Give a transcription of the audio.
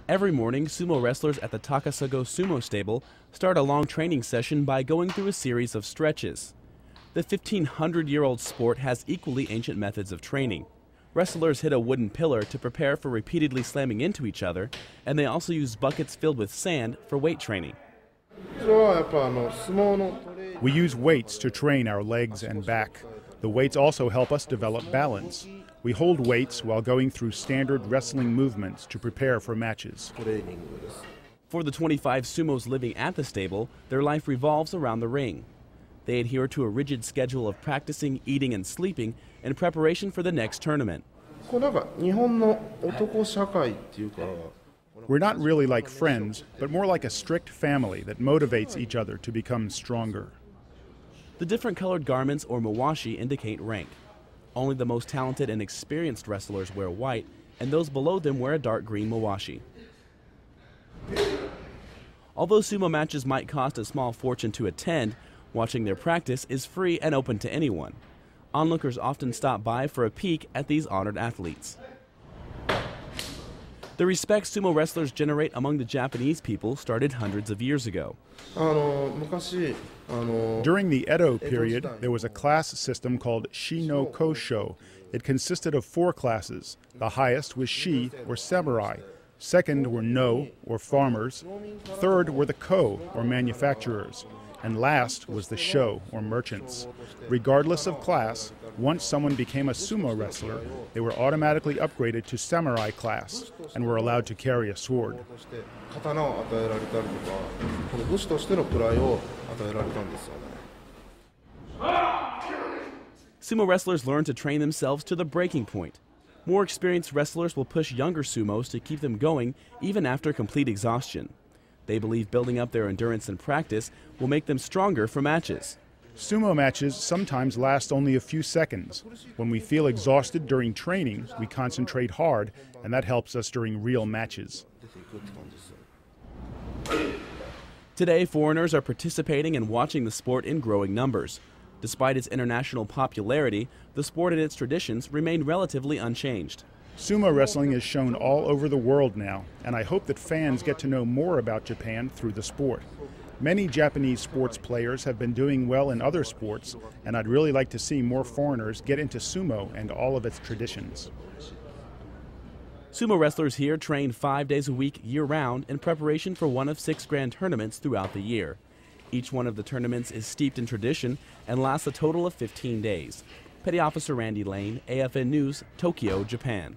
Every morning, sumo wrestlers at the Takasago Sumo stable start a long training session by going through a series of stretches. The 1,500-year-old sport has equally ancient methods of training. Wrestlers hit a wooden pillar to prepare for repeatedly slamming into each other, and they also use buckets filled with sand for weight training. We use weights to train our legs and back. The weights also help us develop balance. We hold weights while going through standard wrestling movements to prepare for matches. For the 25 sumos living at the stable, their life revolves around the ring. They adhere to a rigid schedule of practicing, eating, and sleeping in preparation for the next tournament. We're not really like friends, but more like a strict family that motivates each other to become stronger. The different colored garments, or mawashi, indicate rank. Only the most talented and experienced wrestlers wear white, and those below them wear a dark green mawashi. Although sumo matches might cost a small fortune to attend, watching their practice is free and open to anyone. Onlookers often stop by for a peek at these honored athletes. The respect sumo wrestlers generate among the Japanese people started hundreds of years ago. During the Edo period, there was a class system called Shi no Kosho. It consisted of 4 classes. The highest was Shi, or samurai. Second were No, or farmers. Third were the Ko, or manufacturers. And last was the Sho, or merchants. Regardless of class, once someone became a sumo wrestler, they were automatically upgraded to samurai class and were allowed to carry a sword. Sumo wrestlers learn to train themselves to the breaking point. More experienced wrestlers will push younger sumos to keep them going even after complete exhaustion. They believe building up their endurance and practice will make them stronger for matches. Sumo matches sometimes last only a few seconds. When we feel exhausted during training, we concentrate hard, and that helps us during real matches. Today, foreigners are participating and watching the sport in growing numbers. Despite its international popularity, the sport and its traditions remain relatively unchanged. Sumo wrestling is shown all over the world now, and I hope that fans get to know more about Japan through the sport. Many Japanese sports players have been doing well in other sports, and I'd really like to see more foreigners get into sumo and all of its traditions. Sumo wrestlers here train 5 days a week year-round in preparation for one of 6 grand tournaments throughout the year. Each one of the tournaments is steeped in tradition and lasts a total of 15 days. Petty Officer Randy Lane, AFN News, Tokyo, Japan.